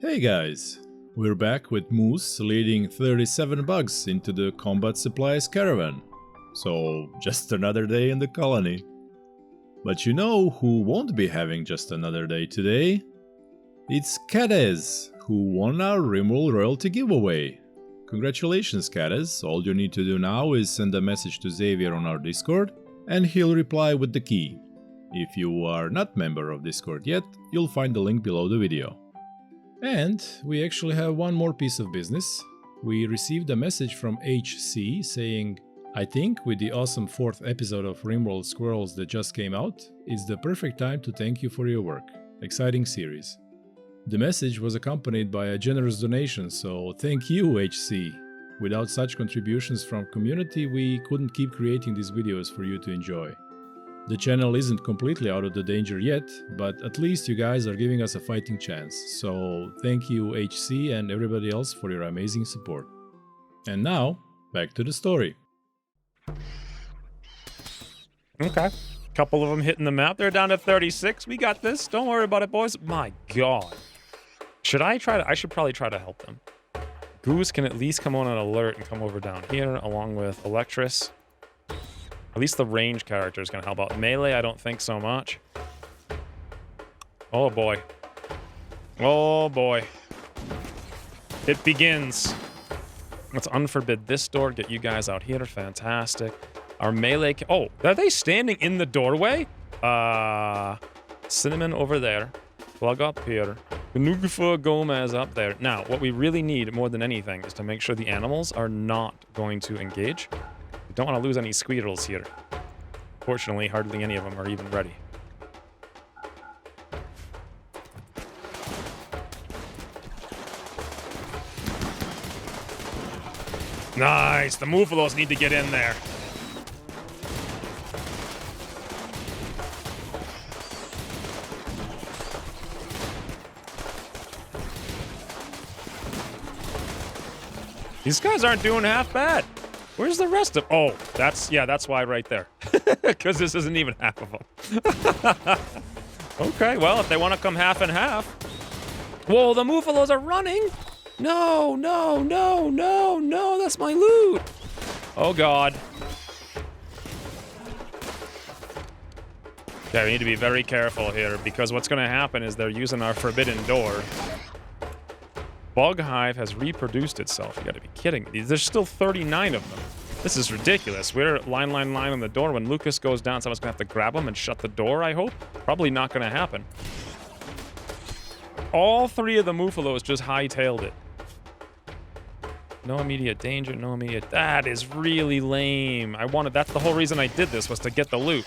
Hey guys, we're back with Moose leading 37 bugs into the combat supplies caravan. So, just another day in the colony. But you know who won't be having just another day today? It's Cadez, who won our Rimworld royalty giveaway. Congratulations Cadez, all you need to do now is send a message to Xavier on our Discord, and he'll reply with the key. If you are not member of Discord yet, you'll find the link below the video. And we actually have one more piece of business. We received a message from HC saying, I think with the awesome 4th episode of Rimworld Squirrels that just came out, it's the perfect time to thank you for your work. Exciting series. The message was accompanied by a generous donation, so thank you HC. Without such contributions from community, we couldn't keep creating these videos for you to enjoy. The channel isn't completely out of the danger yet, but at least you guys are giving us a fighting chance, so thank you HC and everybody else for your amazing support. And now, back to the story. Okay, couple of them hitting the map. They're down to 36. We got this. Don't worry about it, boys. My God. I should probably try to help them. Goose can at least come on an alert and come over down here, along with Electress. At least the range character is going to help out. Melee, I don't think so much. Oh, boy. Oh, boy. It begins. Let's unforbid this door. Get you guys out here. Fantastic. Our melee... Oh, are they standing in the doorway? Cinnamon over there. Plug up here. Nugufa Gomez up there. Now, what we really need more than anything is to make sure the animals are not going to engage. We don't want to lose any squirrels here. Fortunately, hardly any of them are even ready. Nice! The Muffalos need to get in there. These guys aren't doing half bad. Where's the rest of... Oh, that's why right there. Because this isn't even half of them. Okay, well, if they want to come half and half... Whoa, the Muffalos are running! No, no, no, no, no, that's my loot! Oh, God. Okay, we need to be very careful here, because what's going to happen is they're using our forbidden door. Bug Hive has reproduced itself. You gotta be kidding me. There's still 39 of them. This is ridiculous. We're line on the door. When Lucas goes down, someone's gonna have to grab him and shut the door, I hope. Probably not gonna happen. All 3 of the Muffalos just hightailed it. No immediate danger, no immediate... That is really lame. That's the whole reason I did this, was to get the loot.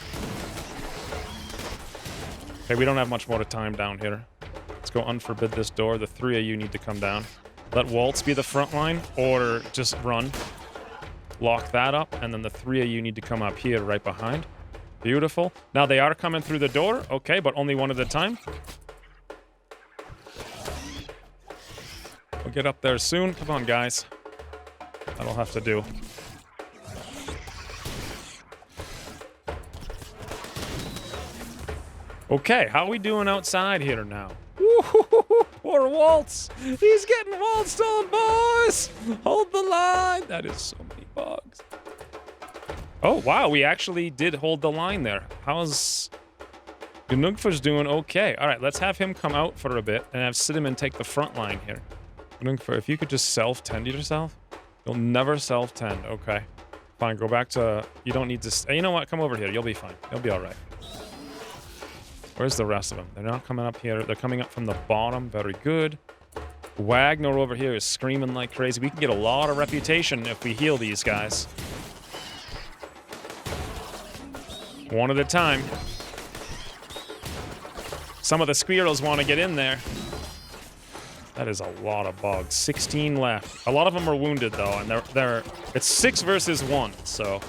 Okay, we don't have much more time down here. Let's go unforbid this door. The 3 of you need to come down. Let Waltz be the front line, or just run. Lock that up, and then the 3 of you need to come up here right behind. Beautiful. Now they are coming through the door. Okay, but only one at a time. We'll get up there soon. Come on, guys. That'll have to do. Okay, how are we doing outside here now? Poor Waltz. He's getting waltzed on, boys. Hold the line. That is so many bugs. Oh, wow. We actually did hold the line there. How's... Gnugfa's doing okay. All right, let's have him come out for a bit and have Cinnamon take the front line here. Gnugfa, if you could just self-tend yourself. You'll never self-tend. Okay. Fine, go back to... You don't need to... You know what? Come over here. You'll be fine. You'll be all right. Where's the rest of them? They're not coming up here. They're coming up from the bottom. Very good. Wagner over here is screaming like crazy. We can get a lot of reputation if we heal these guys. One at a time. Some of the squirrels want to get in there. That is a lot of bugs. 16 left. A lot of them are wounded, though, and it's 6 versus 1, so...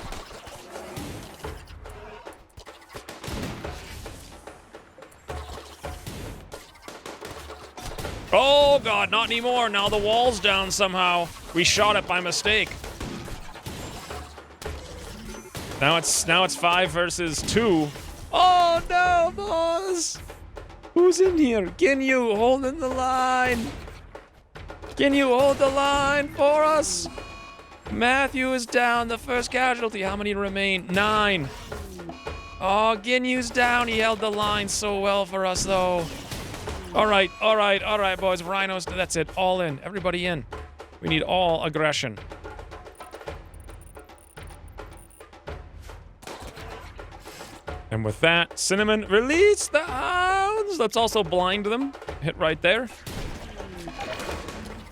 Oh, God, not anymore. Now the wall's down somehow. We shot it by mistake. Now it's 5 versus 2. Oh, no, boss. Who's in here? Ginyu holding the line. Can you hold the line for us? Matthew is down, the first casualty. How many remain? 9. Oh, Ginyu's down. He held the line so well for us, though. All right, boys. Rhinos, that's it. All in. Everybody in. We need all aggression. And with that, Cinnamon, release the hounds. Let's also blind them. Hit right there.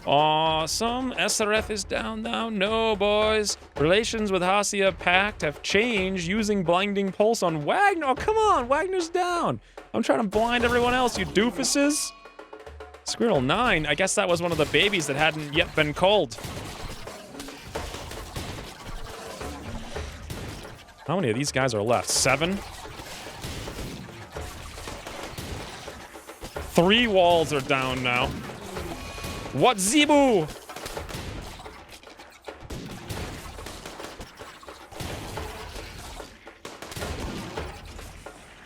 Awesome. SRF is down now. No, boys. Relations with Hasia Pact have changed using Blinding Pulse on Wagner. Oh, come on. Wagner's down. I'm trying to blind everyone else, you doofuses. Squirrel 9. I guess that was one of the babies that hadn't yet been culled. How many of these guys are left? 7? 3 walls are down now. What Zebu?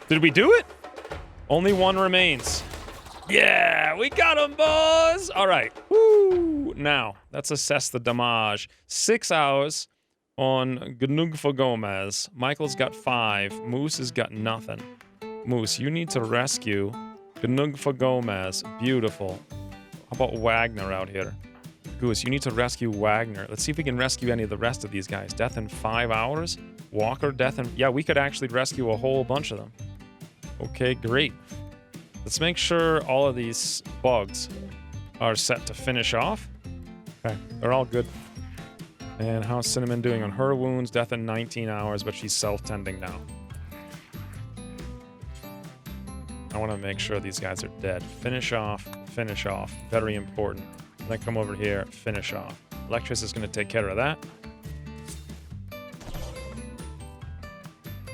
Did we do it? Only 1 remains. Yeah, we got him, boys. All right. Woo. Now, let's assess the damage. 6 hours on Gnugfa Gomez. Michael's got 5. Moose has got nothing. Moose, you need to rescue Gnugfa Gomez. Beautiful. How about Wagner out here? Goose, you need to rescue Wagner. Let's see if we can rescue any of the rest of these guys. Death in 5 hours? Walker, death in... Yeah, we could actually rescue a whole bunch of them. Okay, great. Let's make sure all of these bugs are set to finish off. Okay, they're all good. And how's Cinnamon doing on her wounds? Death in 19 hours, but she's self-tending now. I want to make sure these guys are dead. Finish off. Very important. Then come over here, finish off. Electris is going to take care of that.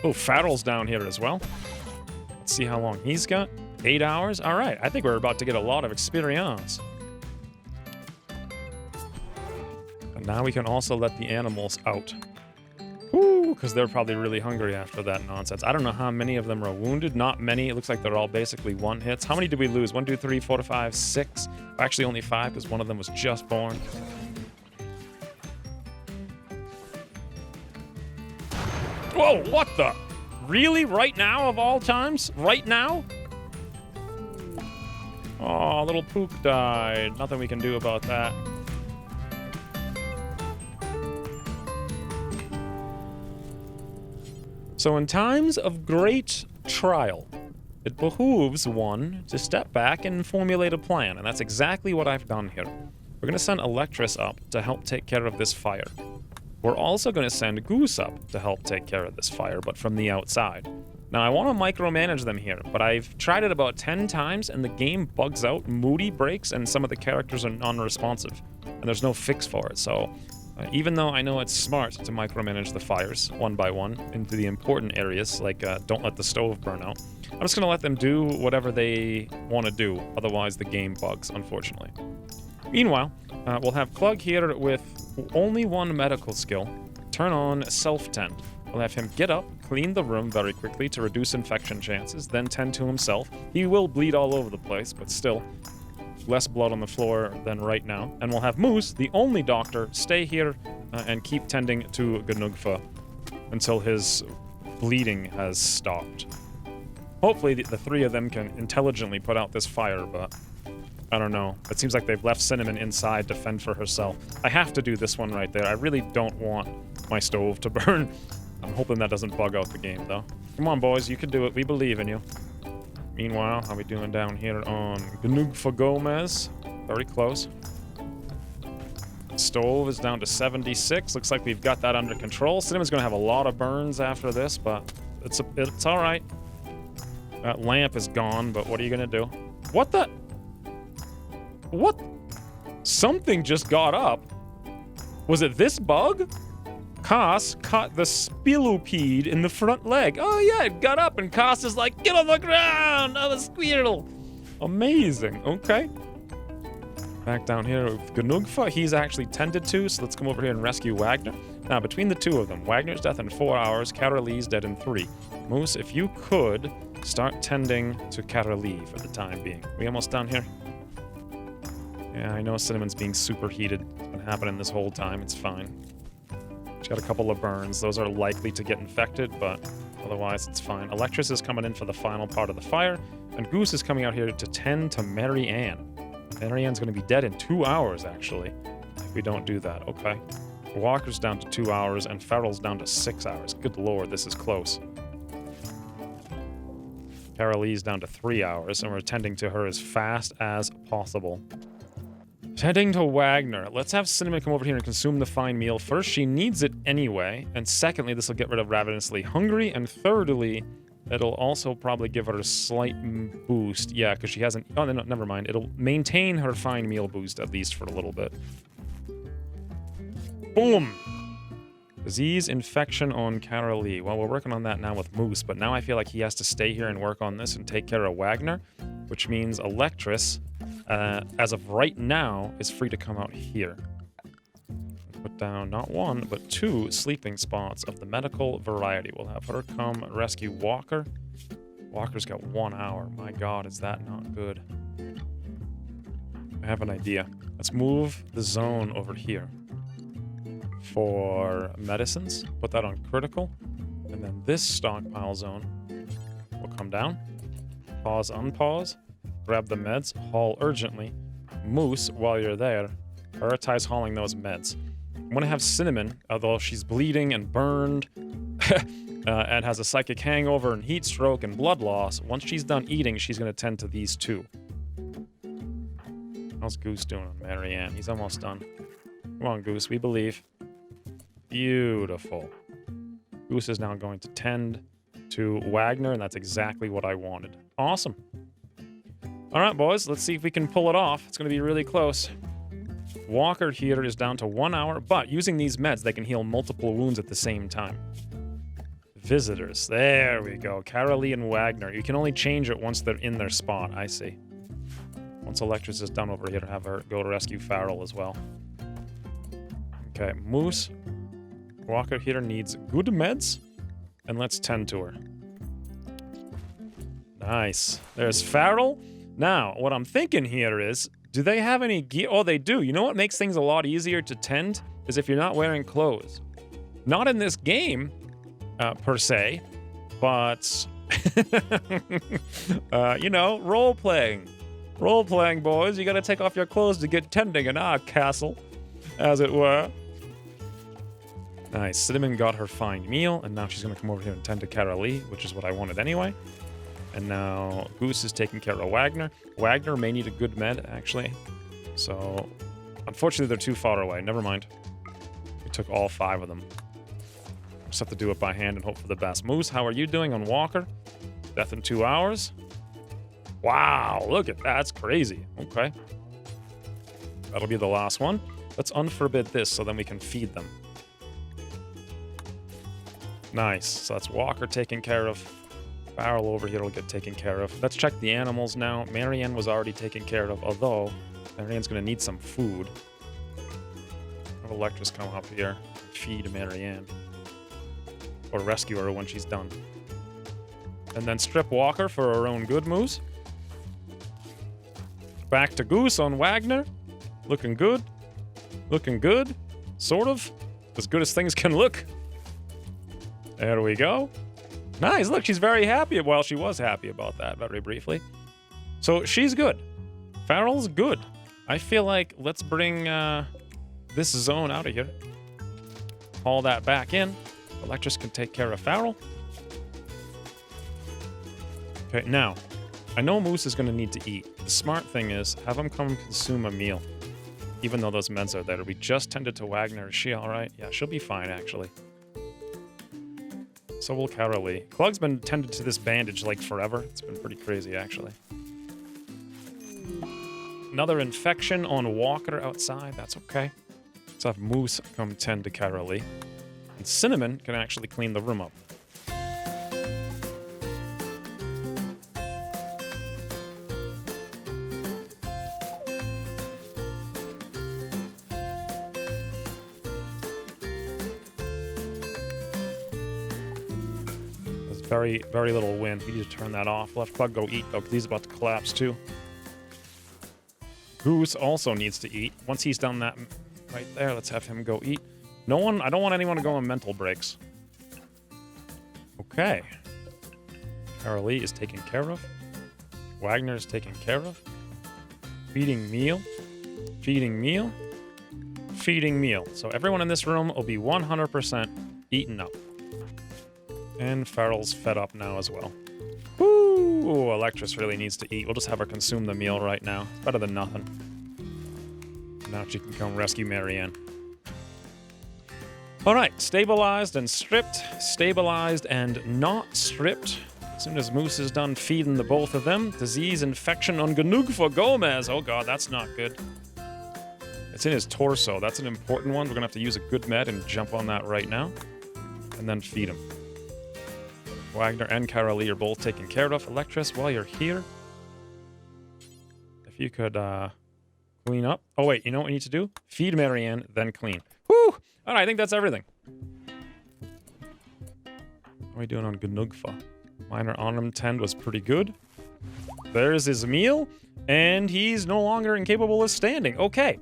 Oh, Farrell's down here as well. Let's see how long he's got. 8 hours? All right, I think we're about to get a lot of experience. And now we can also let the animals out. Woo, because they're probably really hungry after that nonsense. I don't know how many of them are wounded. Not many. It looks like they're all basically 1 hits. How many did we lose? 1, 2, 3, 4, 5, 6. Actually, only 5 because one of them was just born. Whoa, what the? Really? Right now of all times? Right now? Oh, little Pook died. Nothing we can do about that. So in times of great trial, it behooves one to step back and formulate a plan, and that's exactly what I've done here. We're going to send Electris up to help take care of this fire. We're also going to send Goose up to help take care of this fire, but from the outside. Now, I want to micromanage them here, but I've tried it about 10 times, and the game bugs out, moody breaks, and some of the characters are non-responsive, and there's no fix for it, so... even though I know it's smart to micromanage the fires one by one into the important areas, like don't let the stove burn out, I'm just going to let them do whatever they want to do, otherwise the game bugs, unfortunately. Meanwhile, we'll have Clug here with only 1 medical skill, turn on self-tend. We'll have him get up, clean the room very quickly to reduce infection chances, then tend to himself. He will bleed all over the place, but still... less blood on the floor than right now. And we'll have Moose, the only doctor, stay here and keep tending to Gnugfa until his bleeding has stopped. Hopefully the 3 of them can intelligently put out this fire, but I don't know. It seems like they've left Cinnamon inside to fend for herself. I have to do this one right there. I really don't want my stove to burn. I'm hoping that doesn't bug out the game, though. Come on, boys. You can do it. We believe in you. Meanwhile, how are we doing down here on Gnugfa Gomez? Very close. Stove is down to 76. Looks like we've got that under control. Cinnamon's going to have a lot of burns after this, but it's all right. That lamp is gone, but what are you going to do? What the? What? Something just got up. Was it this bug? Koss caught the spilopede in the front leg. Oh yeah, it got up and Koss is like, get on the ground, I'm a squirrel. Amazing, okay. Back down here with Gnugfa, he's actually tended to, so let's come over here and rescue Wagner. Now, between the 2 of them, Wagner's death in 4 hours, Karalee's dead in 3. Moose, if you could, start tending to Karalee for the time being. We almost done here? Yeah, I know Cinnamon's being superheated. It's been happening this whole time. It's fine. She's got a couple of burns. Those are likely to get infected, but otherwise it's fine. Electress is coming in for the final part of the fire, and Goose is coming out here to tend to Mary Ann. Mary Ann's going to be dead in 2 hours, actually, if we don't do that. Okay. Walker's down to 2 hours, and Farrell's down to 6 hours. Good lord, this is close. Carolee's down to 3 hours, and we're tending to her as fast as possible. Heading to Wagner. Let's have Cinnamon come over here and consume the fine meal. First, she needs it anyway. And secondly, this will get rid of Ravenously Hungry. And thirdly, it'll also probably give her a slight boost. Yeah, because she hasn't... Oh, no, never mind. It'll maintain her fine meal boost, at least for a little bit. Boom! Disease infection on Carolee. Well, we're working on that now with Moose, but now I feel like he has to stay here and work on this and take care of Wagner, which means Electress... as of right now, is free to come out here. Put down not 1, but 2 sleeping spots of the medical variety. We'll have her come rescue Walker. Walker's got 1 hour. My god, is that not good? I have an idea. Let's move the zone over here. For medicines, put that on critical. And then this stockpile zone will come down. Pause, unpause. Grab the meds, haul urgently. Moose, while you're there, prioritize hauling those meds. I'm going to have Cinnamon, although she's bleeding and burned, and has a psychic hangover and heat stroke and blood loss. Once she's done eating, she's going to tend to these 2. How's Goose doing on Mary Ann? He's almost done. Come on, Goose, we believe. Beautiful. Goose is now going to tend to Wagner, and that's exactly what I wanted. Awesome. All right, boys, let's see if we can pull it off. It's going to be really close. Walker here is down to 1 hour, but using these meds, they can heal multiple wounds at the same time. Visitors. There we go. Carolee and Wagner. You can only change it once they're in their spot. I see. Once Electress is done over here, have her go to rescue Farrell as well. Okay, Moose. Walker here needs good meds, and let's tend to her. Nice. There's Farrell. Now, what I'm thinking here is, do they have any gear? Oh, they do. You know what makes things a lot easier to tend? Is if you're not wearing clothes. Not in this game, per se, but, you know, role-playing. Role-playing, boys. You gotta take off your clothes to get tending in our castle, as it were. Nice. Cinnamon got her fine meal, and now she's gonna come over here and tend to Carolee, which is what I wanted anyway. And now Goose is taking care of Wagner. Wagner may need a good med, actually. So, unfortunately, they're too far away. Never mind. We took all 5 of them. Just have to do it by hand and hope for the best. Moose, how are you doing on Walker? Death in 2 hours. Wow, look at that. That's crazy. Okay. That'll be the last one. Let's unforbid this so then we can feed them. Nice. So that's Walker taken care of. Farrell over here will get taken care of. Let's check the animals now. Marianne was already taken care of, although Marianne's going to need some food. Have Electress come up here and feed Marianne. Or rescue her when she's done. And then strip Walker for her own good, Moose. Back to Goose on Wagner. Looking good. Looking good. Sort of. As good as things can look. There we go. Nice, look, she's very happy. Well, she was happy about that very briefly. So she's good. Farrell's good. I feel like let's bring this zone out of here. Haul that back in. Electress can take care of Farrell. Okay, now, I know Moose is going to need to eat. The smart thing is, have him come consume a meal. Even though those meds are there. We just tended to Wagner. Is she alright? Yeah, she'll be fine, actually. So will Carolee. Clug's been tended to this bandage like forever. It's been pretty crazy, actually. Another infection on Walker outside. That's okay. Let's have Moose come tend to Carolee. And Cinnamon can actually clean the room up. Very, very little wind. We need to turn that off. Let Clug go eat, though, because he's about to collapse, too. Goose also needs to eat. Once he's done that right there, let's have him go eat. No one, I don't want anyone to go on mental breaks. Okay. Carolee is taken care of. Wagner is taken care of. Feeding meal. Feeding meal. Feeding meal. So everyone in this room will be 100% eaten up. And Farrell's fed up now as well. Woo! Electris really needs to eat. We'll just have her consume the meal right now. It's better than nothing. Now she can come rescue Marianne. Alright, stabilized and stripped. Stabilized and not stripped. As soon as Moose is done feeding the both of them, disease infection on Ganug for Gomez. Oh god, that's not good. It's in his torso. That's an important one. We're gonna have to use a good med and jump on that right now. And then feed him. Wagner and Carolee are both taken care of. Electris, while you're here, if you could clean up. Oh wait, you know what we need to do? Feed Marianne, then clean. Woo! Alright, I think that's everything. What are we doing on Ganugfa? Minor Onum Tend was pretty good. There's his meal, and he's no longer incapable of standing. Okay.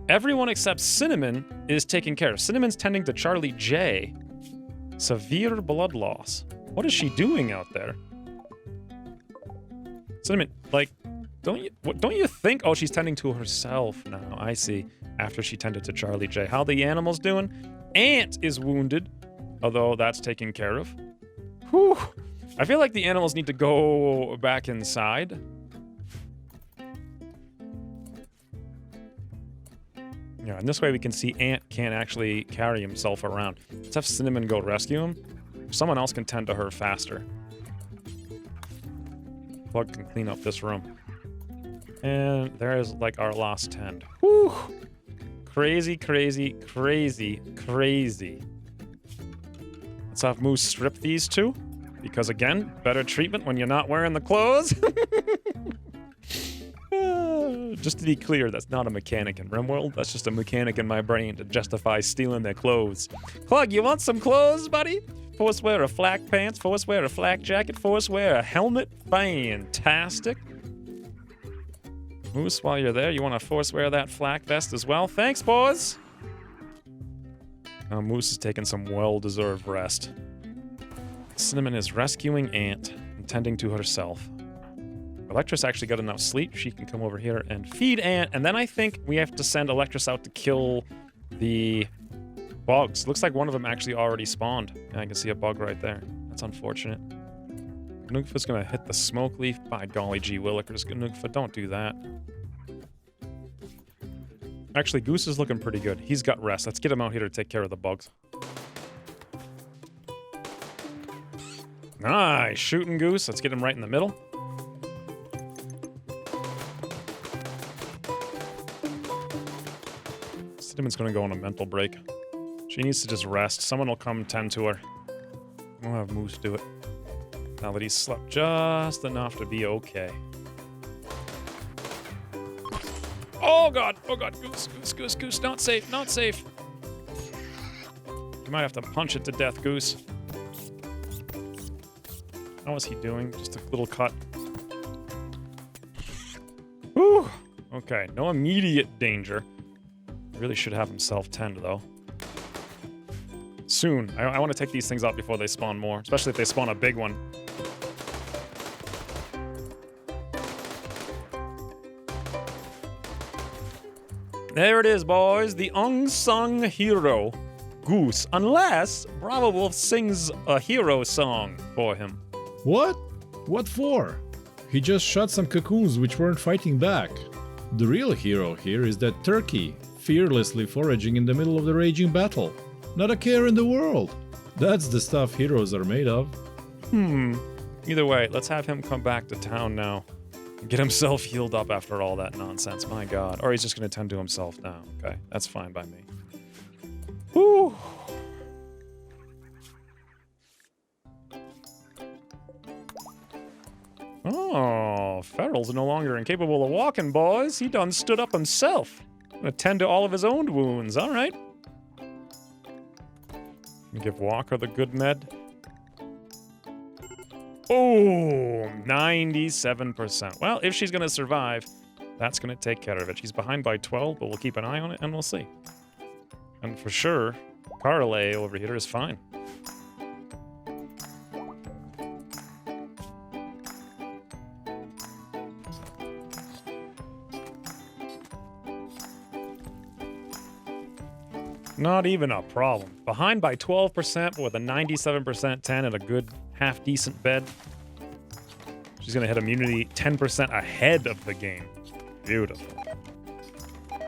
Everyone except Cinnamon is taken care of. Cinnamon's tending to Charlie J. Severe blood loss. What is she doing out there? Cinnamon, like, don't you think? Oh, she's tending to herself now. I see. After she tended to Charlie J. How the animals doing? Ant is wounded, although that's taken care of. Whew. I feel like the animals need to go back inside. Yeah, and this way we can see Ant can't actually carry himself around. Let's have Cinnamon go rescue him. Someone else can tend to her faster. Plug can clean up this room. And there's like our last tend. Whew! Crazy, crazy, crazy, crazy. Let's have Moose strip these two. Because again, better treatment when you're not wearing the clothes. Just to be clear, that's not a mechanic in Rimworld. That's just a mechanic in my brain to justify stealing their clothes. Clug, you want some clothes, buddy? Force wear a flak pants, force wear a flak jacket, force wear a helmet. Fantastic. Moose, while you're there, you want to force wear that flak vest as well? Thanks, boys. Moose is taking some well-deserved rest. Cinnamon is rescuing Ant and tending to herself. Electris actually got enough sleep. She can come over here and feed Ant. And then I think we have to send Electris out to kill the bugs. Looks like one of them actually already spawned. Yeah, I can see a bug right there. That's unfortunate. Ganugfa's gonna hit the smoke leaf. By golly gee willikers, Ganugfa, don't do that. Actually, Goose is looking pretty good. He's got rest. Let's get him out here to take care of the bugs. Nice, shooting Goose. Let's get him right in the middle. Cinnamon's gonna go on a mental break. She needs to just rest. Someone will come tend to her. We'll have Moose do it. Now that he's slept just enough to be okay. Oh god! Oh god! Goose! Goose! Goose! Goose! Not safe! Not safe! You might have to punch it to death, Goose. How was he doing? Just a little cut. Whew! Okay, no immediate danger. Really should have him self-tend, though. Soon. I want to take these things out before they spawn more. Especially if they spawn a big one. There it is, boys. The unsung hero, Goose. Unless Bravo Wolf sings a hero song for him. What? What for? He just shot some cocoons which weren't fighting back. The real hero here is that turkey, fearlessly foraging in the middle of the raging battle. Not a care in the world. That's the stuff heroes are made of. Either way, let's have him come back to town now. And get himself healed up after all that nonsense. My god. Or he's just going to tend to himself now. Okay, that's fine by me. Whew. Oh, Ferrell's no longer incapable of walking, boys. He done stood up himself. Gonna tend to all of his own wounds. All right. Give Walker the good med. Oh, 97%. Well, if she's gonna survive, That's going to take care of it. She's behind by 12, but we'll keep an eye on it and we'll see. And for sure, Carlay over here is fine. Not even a problem. Behind by 12%, but with a 97% 10 and a good half-decent bed. She's going to hit immunity 10% ahead of the game. Beautiful.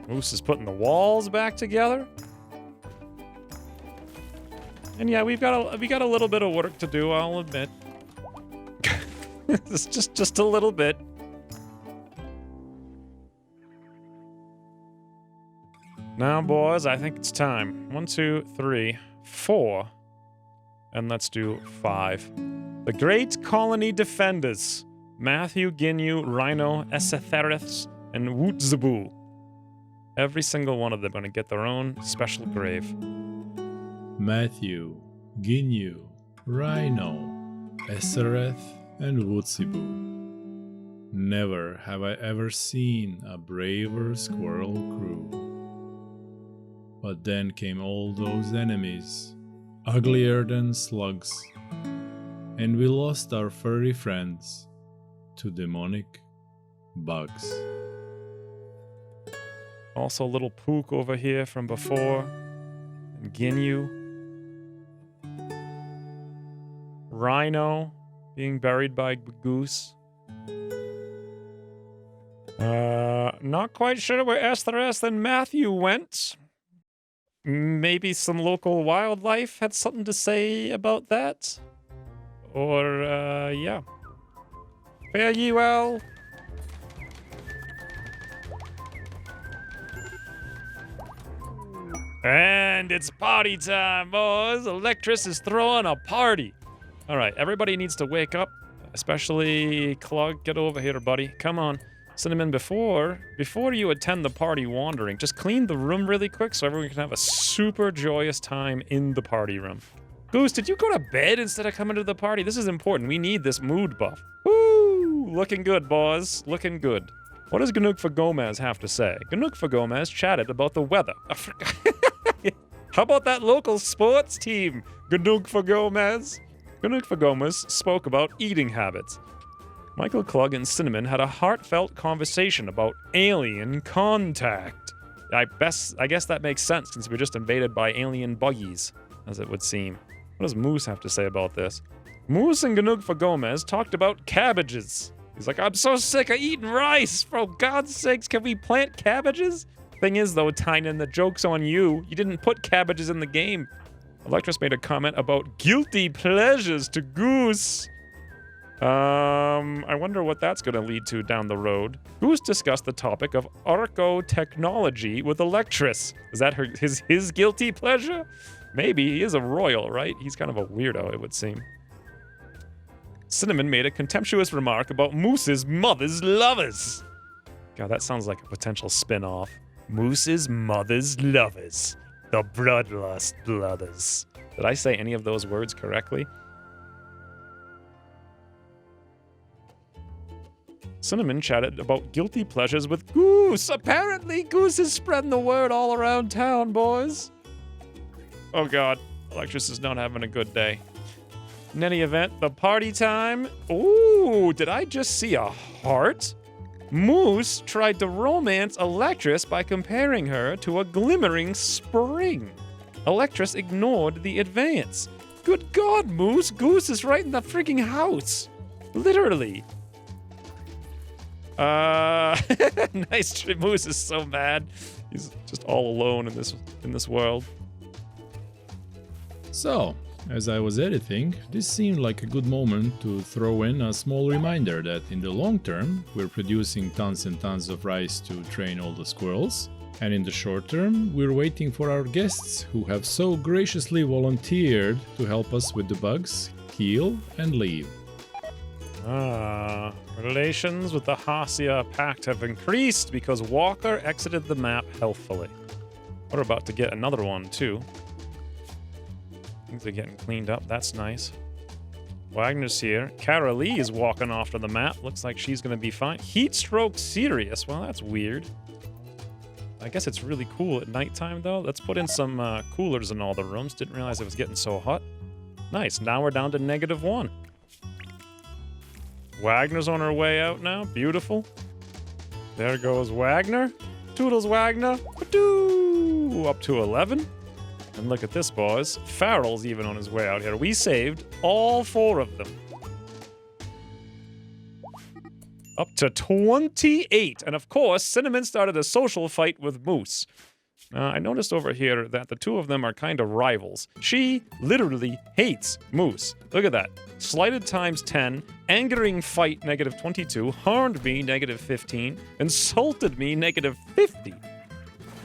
Moose is putting the walls back together. And yeah, we got a little bit of work to do, I'll admit. It's just a little bit. Now, boys, I think it's time. 1, 2, 3, 4. And let's do 5. The Great Colony Defenders. Matthew, Ginyu, Rhino, Essetheriths, and Wootzabu. Every single one of them are going to get their own special grave. Matthew, Ginyu, Rhino, Essereth, and Wootzabu. Never have I ever seen a braver squirrel crew. But then came all those enemies, uglier than slugs, and we lost our furry friends to demonic bugs. Also a little Pook over here from before, and Ginyu. Rhino being buried by Goose. Not quite sure where Esthereth and Matthew went. Maybe some local wildlife had something to say about that? Or, yeah. Fare ye well. And it's party time, boys. Electris is throwing a party. All right, everybody needs to wake up, especially Clug. Get over here, buddy. Come on. Cinnamon, before you attend the party wandering, just clean the room really quick so everyone can have a super joyous time in the party room. Goose, did you go to bed instead of coming to the party? This is important. We need this mood buff. Woo! Looking good, boys. Looking good. What does Ganuk Gomez have to say? Ganuk Gomez chatted about the weather. How about that local sports team, Ganuk Gomez? Ganuk Gomez spoke about eating habits. Michael Clug and Cinnamon had a heartfelt conversation about alien contact. I guess that makes sense since we were just invaded by alien buggies, as it would seem. What does Moose have to say about this? Moose and Ganuk Gomez talked about cabbages. He's like, I'm so sick of eating rice. For God's sakes, can we plant cabbages? Thing is, though, Tynan, the joke's on you. You didn't put cabbages in the game. Electris made a comment about guilty pleasures to Goose. I wonder what that's going to lead to down the road. Goose discussed the topic of arco-technology with Electris. Is that his guilty pleasure? Maybe. He is a royal, right? He's kind of a weirdo, it would seem. Cinnamon made a contemptuous remark about Moose's mother's lovers. God, that sounds like a potential spin-off. Moose's mother's lovers. The Bloodlust Brothers. Did I say any of those words correctly? Cinnamon chatted about guilty pleasures with Goose. Apparently, Goose is spreading the word all around town, boys. Oh God, Electris is not having a good day. In any event, the party time. Ooh, did I just see a heart? Moose tried to romance Electris by comparing her to a glimmering spring. Electris ignored the advance. Good God, Moose, Goose is right in the freaking house. Literally. Nice. Moose is so mad. He's just all alone in this world. So, as I was editing, this seemed like a good moment to throw in a small reminder that in the long term, we're producing tons and tons of rice to train all the squirrels, and in the short term, we're waiting for our guests who have so graciously volunteered to help us with the bugs, heal, and leave. Relations with the Hasia Pact have increased because Walker exited the map healthfully. We're about to get another one, too. Things are getting cleaned up. That's nice. Wagner's here. Cara Lee is walking off to the map. Looks like she's going to be fine. Heatstroke Sirius. Well, that's weird. I guess it's really cool at nighttime, though. Let's put in some coolers in all the rooms. Didn't realize it was getting so hot. Nice. Now we're down to -1. Wagner's on her way out now. Beautiful. There goes Wagner. Toodles Wagner. Doo! Up to 11. And look at this, boys. Farrell's even on his way out here. We saved all 4 of them. Up to 28. And of course, Cinnamon started a social fight with Moose. I noticed over here that the 2 of them are kind of rivals. She literally hates Moose. Look at that. Slighted times 10, angering fight -22, harmed me -15, insulted me -50.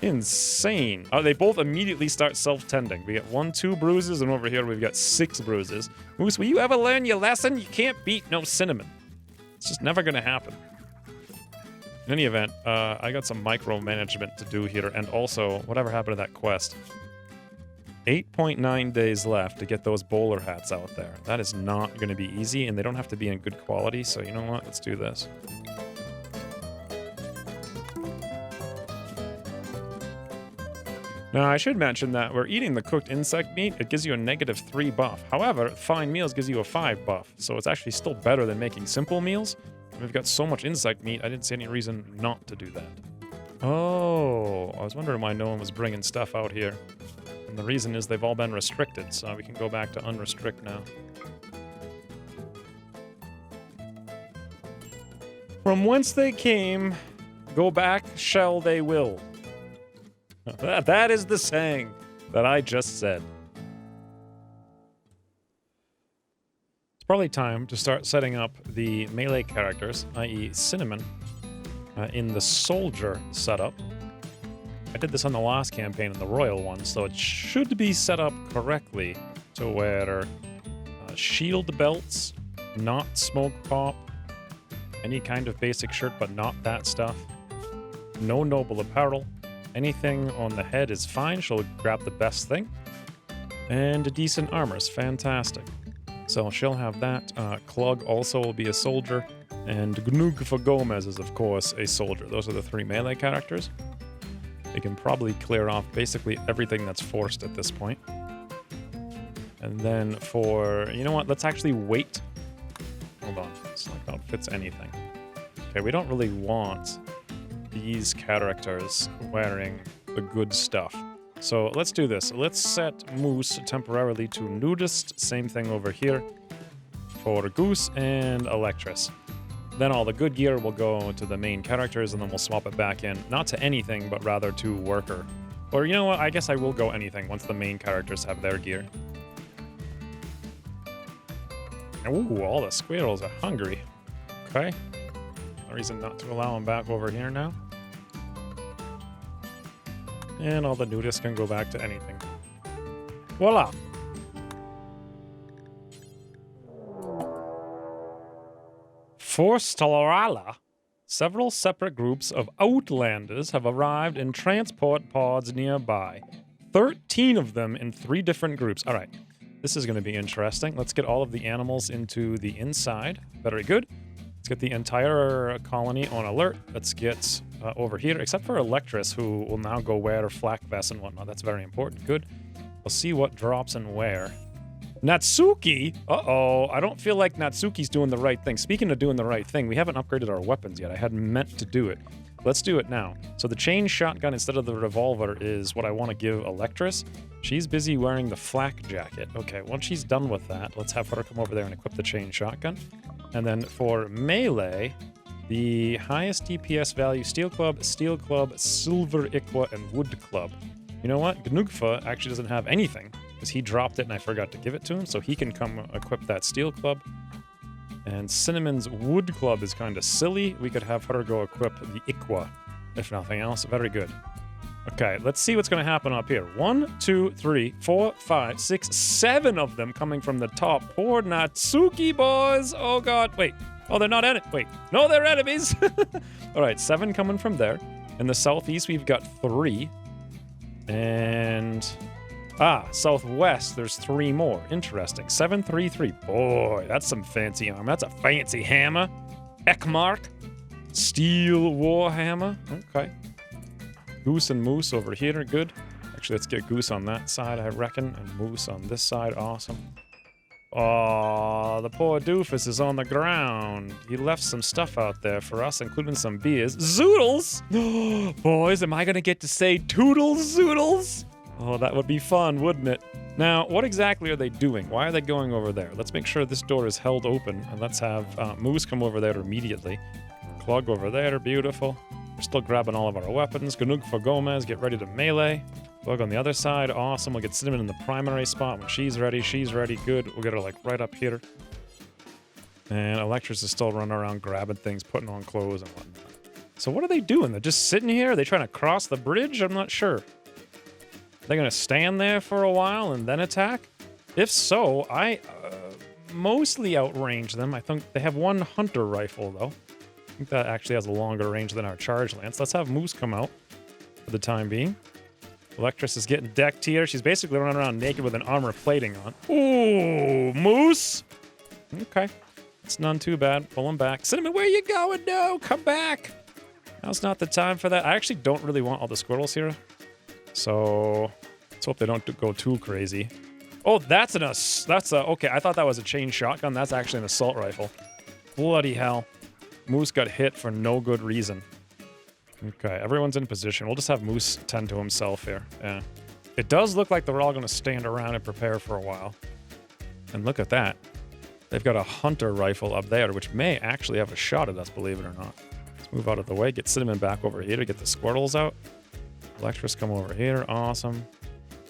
Insane. They both immediately start self-tending. We get 1, 2 bruises, and over here we've got 6 bruises. Moose, will you ever learn your lesson? You can't beat no Cinnamon. It's just never gonna happen. In any event, I got some micromanagement to do here, and also, whatever happened to that quest? 8.9 days left to get those bowler hats out there. That is not gonna be easy, and they don't have to be in good quality, so you know what? Let's do this. Now, I should mention that we're eating the cooked insect meat. It gives you a -3 buff. However, fine meals gives you a 5 buff, so it's actually still better than making simple meals. We've got so much insect meat, I didn't see any reason not to do that. Oh, I was wondering why no one was bringing stuff out here. And the reason is they've all been restricted, so we can go back to unrestrict now. From whence they came, go back shall they will. That is the saying that I just said. It's probably time to start setting up the melee characters, i.e. Cinnamon, in the soldier setup. I did this on the last campaign in the royal one, so it should be set up correctly to where shield belts, not smoke pop, any kind of basic shirt but not that stuff, no noble apparel. Anything on the head is fine. She'll grab the best thing. And a decent armor is fantastic. So she'll have that. Klug also will be a soldier. And Gnugfa Gomez is, of course, a soldier. Those are the 3 melee characters. They can probably clear off basically everything that's forced at this point. And then for... You know what? Let's actually wait. Hold on. It's like outfits anything. Okay, we don't really want these characters wearing the good stuff. So let's do this. Let's set Moose temporarily to nudist. Same thing over here for Goose and Electress. Then all the good gear will go to the main characters, and then we'll swap it back in. Not to anything, but rather to worker. Or you know what? I guess I will go anything once the main characters have their gear. Ooh, all the squirrels are hungry. Okay. No reason not to allow them back over here now. And all the nudists can go back to anything. Voila! For Stalorala, several separate groups of Outlanders have arrived in transport pods nearby. 13 of them in 3 different groups. All right, this is going to be interesting. Let's get all of the animals into the inside. Very good. Let's get the entire colony on alert. Let's get over here, except for Electress, who will now go wear flak vests and whatnot. That's very important. Good. We'll see what drops and where. Natsuki? Uh-oh. I don't feel like Natsuki's doing the right thing. Speaking of doing the right thing, we haven't upgraded our weapons yet. I hadn't meant to do it. Let's do it now. So the chain shotgun instead of the revolver is what I want to give Electress. She's busy wearing the flak jacket. Okay, once she's done with that, let's have her come over there and equip the chain shotgun. And then for melee, the highest DPS value, Steel Club, Silver Iqua, and Wood Club. You know what? Gnugfa actually doesn't have anything, because he dropped it and I forgot to give it to him, so he can come equip that Steel Club. And Cinnamon's Wood Club is kind of silly. We could have her go equip the Iqua, if nothing else. Very good. Okay, let's see what's going to happen up here. 1, 2, 3, 4, 5, 6, 7 of them coming from the top. Poor Natsuki boys. Oh, God. Wait. Oh, they're not enemies. Wait. No, they're enemies. All right, 7 coming from there. In the southeast, we've got 3. And Ah, southwest, there's 3 more. Interesting. 733. Boy, that's some fancy armor. That's a fancy hammer. Ekmark. Steel warhammer. Okay. Goose and moose over here. Good. Actually, let's get goose on that side, I reckon. And moose on this side. Awesome. Oh, the poor doofus is on the ground. He left some stuff out there for us, including some beers. Zoodles! Boys, am I going to get to say toodles, zoodles? Oh, that would be fun, wouldn't it? Now, what exactly are they doing? Why are they going over there? Let's make sure this door is held open, and let's have Moose come over there immediately. Clog over there, beautiful. We're still grabbing all of our weapons. Ganug for Gomez, get ready to melee. Plug on the other side, awesome. We'll get Cinnamon in the primary spot when she's ready, good. We'll get her, like, right up here. And Electris is still running around grabbing things, putting on clothes and whatnot. So what are they doing? They're just sitting here? Are they trying to cross the bridge? I'm not sure. They're going to stand there for a while and then attack? If so, I mostly outrange them. I think they have one hunter rifle, though. I think that actually has a longer range than our charge lance. Let's have Moose come out for the time being. Electris is getting decked here. She's basically running around naked with an armor plating on. Ooh, Moose! Okay. It's none too bad. Pull him back. Cinnamon, where you going? No, come back! Now's not the time for that. I actually don't really want all the squirrels here. So, let's hope they don't go too crazy. Oh, that's okay, I thought that was a chain shotgun. That's actually an assault rifle. Bloody hell. Moose got hit for no good reason. Okay, everyone's in position. We'll just have Moose tend to himself here. Yeah. It does look like they're all going to stand around and prepare for a while. And look at that. They've got a hunter rifle up there, which may actually have a shot at us, believe it or not. Let's move out of the way. Get Cinnamon back over here to get the squirrels out. Electris come over here. Awesome.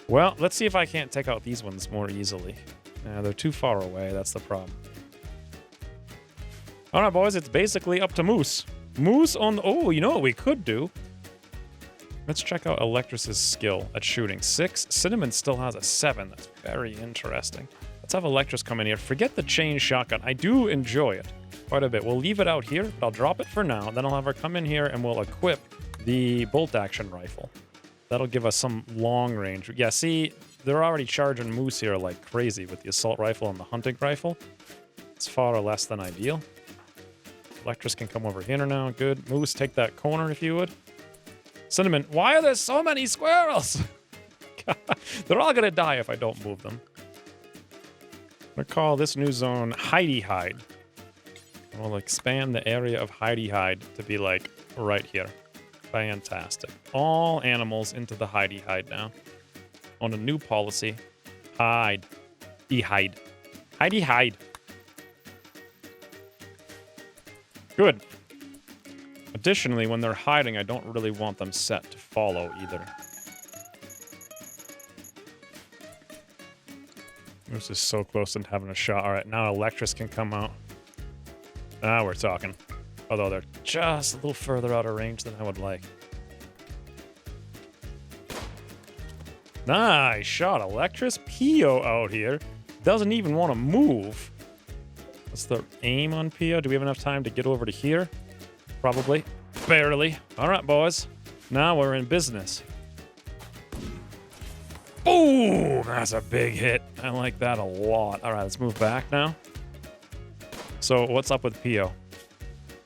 Well, let's see if I can't take out these ones more easily. They're too far away. That's the problem. All right, boys. It's basically up to Moose. Moose on... Oh, you know what we could do? Let's check out Electris's skill at shooting. 6. Cinnamon still has a 7. That's very interesting. Let's have Electris come in here. Forget the chain shotgun. I do enjoy it quite a bit. We'll leave it out here, but I'll drop it for now. Then I'll have her come in here and we'll equip the bolt-action rifle. That'll give us some long range. Yeah, see, they're already charging Moose here like crazy with the assault rifle and the hunting rifle. It's far less than ideal. Electris can come over here now. Good. Moose, take that corner if you would. Cinnamon, why are there so many squirrels? They're all going to die if I don't move them. I'm going to call this new zone Hidey Hide. We'll expand the area of Hidey Hide to be like right here. Fantastic. All animals into the Hidey Hide now. On a new policy. Hide. Hide. Hidey Hide. Good. Additionally, when they're hiding, I don't really want them set to follow either. This is so close to having a shot. All right, now Electris can come out. Now we're talking. Although they're just a little further out of range than I would like. Nice shot, Electris. Pio out here doesn't even want to move. What's the aim on Pio? Do we have enough time to get over to here? Probably. Barely. All right, boys. Now we're in business. Boom! That's a big hit. I like that a lot. All right, let's move back now. So what's up with Pio?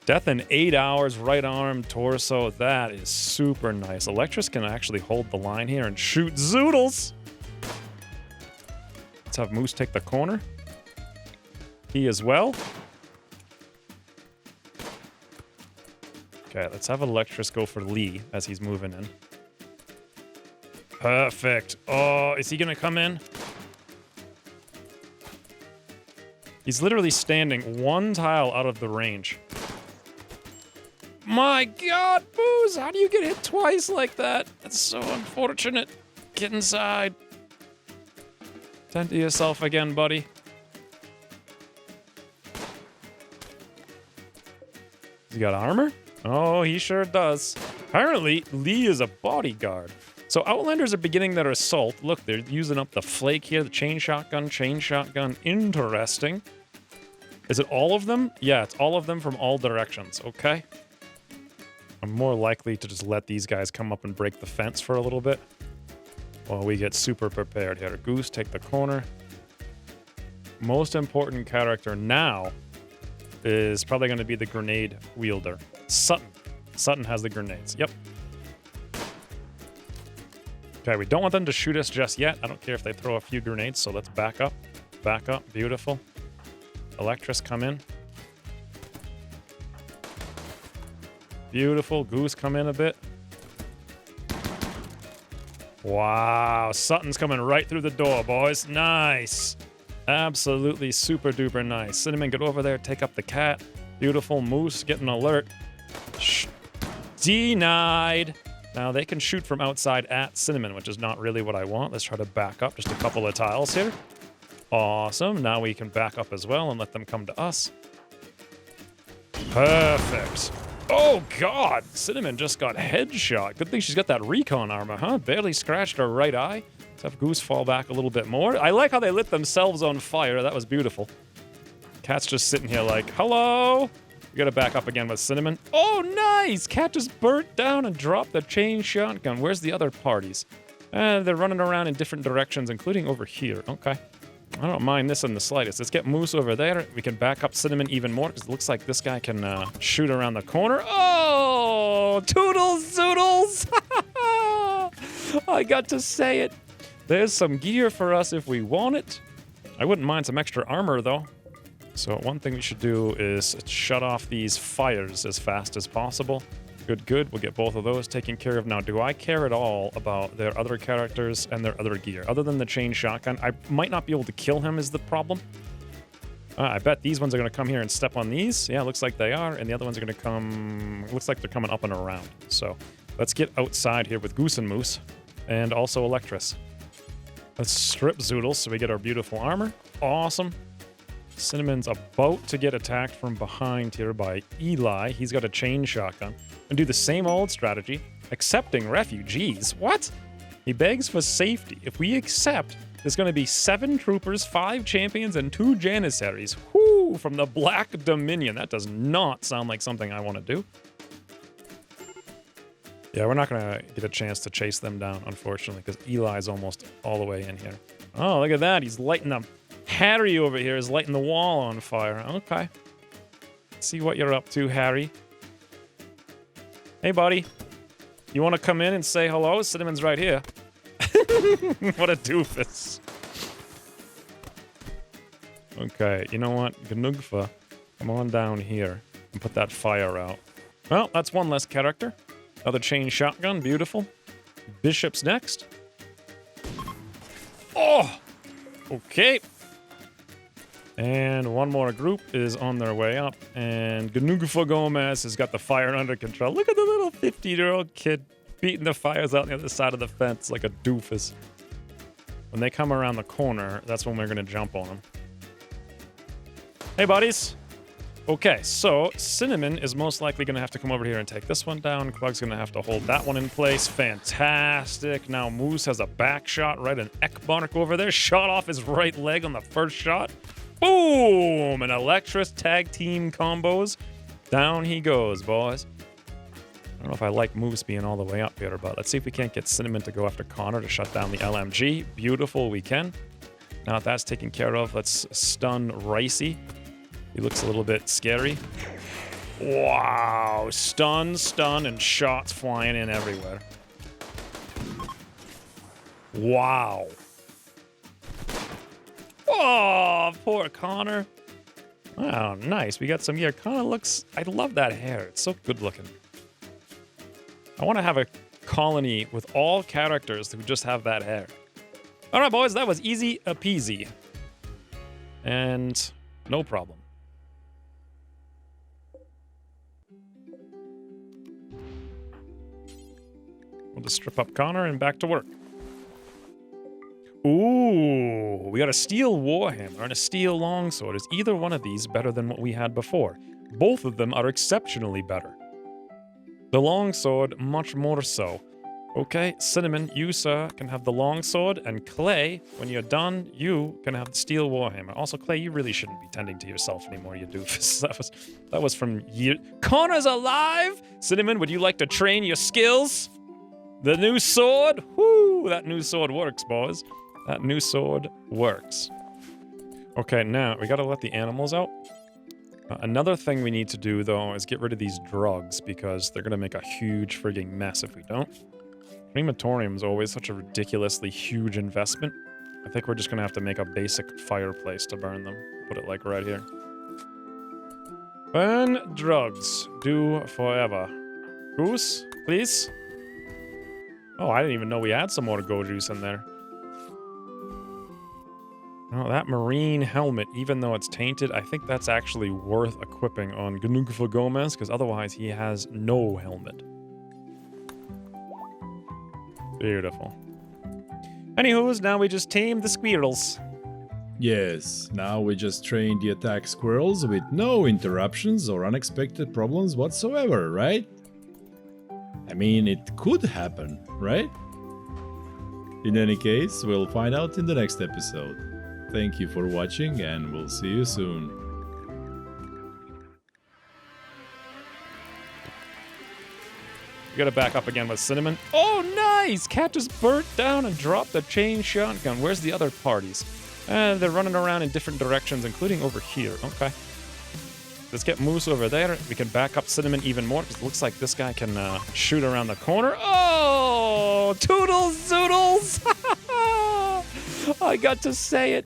Death in 8 hours, right arm, torso. That is super nice. Electris can actually hold the line here and shoot zoodles. Let's have Moose take the corner. He as well. Okay, let's have Electris go for Lee as he's moving in. Perfect. Oh, is he gonna come in? He's literally standing one tile out of the range. My God, Booze, how do you get hit twice like that? That's so unfortunate. Get inside. Tend to yourself again, buddy. He got armor? Oh, he sure does. Apparently, Lee is a bodyguard. So Outlanders are beginning their assault. Look, they're using up the flake here, the chain shotgun, Interesting. Is it all of them? Yeah, it's all of them from all directions, okay? I'm more likely to just let these guys come up and break the fence for a little bit. Well, we get super prepared here. Goose, take the corner. Most important character now is probably going to be the grenade wielder. Sutton. Sutton has the grenades. Yep. Okay, we don't want them to shoot us just yet. I don't care if they throw a few grenades, so let's back up. Back up. Beautiful. Electrus, come in. Beautiful. Goose, come in a bit. Wow. Sutton's coming right through the door, boys. Nice. Absolutely super duper nice. Cinnamon, get over there. Take up the cat. Beautiful. Moose, get an alert. Denied. Now, they can shoot from outside at Cinnamon, which is not really what I want. Let's try to back up just a couple of tiles here. Awesome. Now we can back up as well and let them come to us. Perfect. Oh, God. Cinnamon just got headshot. Good thing she's got that recon armor, huh? Barely scratched her right eye. Let's have Goose fall back a little bit more. I like how they lit themselves on fire. That was beautiful. Cat's just sitting here like, hello? We gotta back up again with Cinnamon. Oh, nice! Cat just burnt down and dropped the chain shotgun. Where's the other parties? They're running around in different directions, including over here. Okay. I don't mind this in the slightest. Let's get Moose over there. We can back up Cinnamon even more, because it looks like this guy can shoot around the corner. Oh! Toodles zoodles! I got to say it. There's some gear for us if we want it. I wouldn't mind some extra armor, though. So one thing we should do is shut off these fires as fast as possible. Good, good. We'll get both of those taken care of. Now, do I care at all about their other characters and their other gear? Other than the chain shotgun, I might not be able to kill him is the problem. I bet these ones are going to come here and step on these. Yeah, looks like they are. And the other ones are going to come... Looks like they're coming up and around. So let's get outside here with Goose and Moose. And also Electrus. Let's strip Zoodles so we get our beautiful armor. Awesome. Cinnamon's about to get attacked from behind here by Eli. He's got a chain shotgun. And do the same old strategy, accepting refugees. What? He begs for safety. If we accept, there's going to be 7 troopers, 5 champions, and 2 janissaries. Whoo! From the Black Dominion. That does not sound like something I want to do. Yeah, we're not going to get a chance to chase them down, unfortunately, because Eli's almost all the way in here. Oh, look at that. He's lighting them. Harry over here is lighting the wall on fire. Okay. Let's see what you're up to, Harry. Hey, buddy. You want to come in and say hello? Cinnamon's right here. What a doofus. Okay, you know what? Gnugfa, come on down here and put that fire out. Well, that's one less character. Another chain shotgun. Beautiful. Bishop's next. Oh! Okay. And one more group is on their way up. And Gnugfa Gomez has got the fire under control. Look at the little 50-year-old kid beating the fires out on the other side of the fence like a doofus. When they come around the corner, that's when we're going to jump on them. Hey, buddies. Okay, so Cinnamon is most likely going to have to come over here and take this one down. Clug's going to have to hold that one in place. Fantastic. Now Moose has a back shot, right? An Ekbark over there. Shot off his right leg on the first shot. Boom! An Electrus tag team combos. Down he goes, boys. I don't know if I like Moose being all the way up here, but let's see if we can't get Cinnamon to go after Connor to shut down the LMG. Beautiful, we can. Now that that's taken care of, let's stun Ricey. He looks a little bit scary. Wow. Stun, and shots flying in everywhere. Wow. Oh, poor Connor. Wow, nice. We got some gear. Connor looks... I love that hair. It's so good looking. I want to have a colony with all characters who just have that hair. All right, boys. That was easy peasy. And no problem. We'll just strip up Connor and back to work. Ooh, we got a steel warhammer and a steel longsword. Is either one of these better than what we had before? Both of them are exceptionally better. The longsword, much more so. Okay, Cinnamon, you, sir, can have the longsword, and Clay, when you're done, you can have the steel warhammer. Also, Clay, you really shouldn't be tending to yourself anymore, you doofus. That was from years... Connor's alive! Cinnamon, would you like to train your skills? The new sword. Whoo! That new sword works, boys. That new sword works. Okay, now we gotta let the animals out. Another thing we need to do, though, is get rid of these drugs because they're gonna make a huge frigging mess if we don't. Crematorium is always such a ridiculously huge investment. I think we're just gonna have to make a basic fireplace to burn them. Put it like right here. Burn drugs. Do forever. Goose, please. Oh, I didn't even know we had some more go juice in there. Oh, that marine helmet, even though it's tainted, I think that's actually worth equipping on Gnugfa Gomez, because otherwise he has no helmet. Beautiful. Anywho's, now we just tame the squirrels. Yes, now we just train the attack squirrels with no interruptions or unexpected problems whatsoever, right? I mean, it could happen, right? In any case, we'll find out in the next episode. Thank you for watching, and we'll see you soon. You gotta back up again with Cinnamon. Oh, nice! Cat just burnt down and dropped the chain shotgun. Where's the other parties? They're running around in different directions, including over here. Okay. Let's get Moose over there. We can back up Cinnamon even more, because it looks like this guy can shoot around the corner. Oh! Toodles zoodles! I got to say it.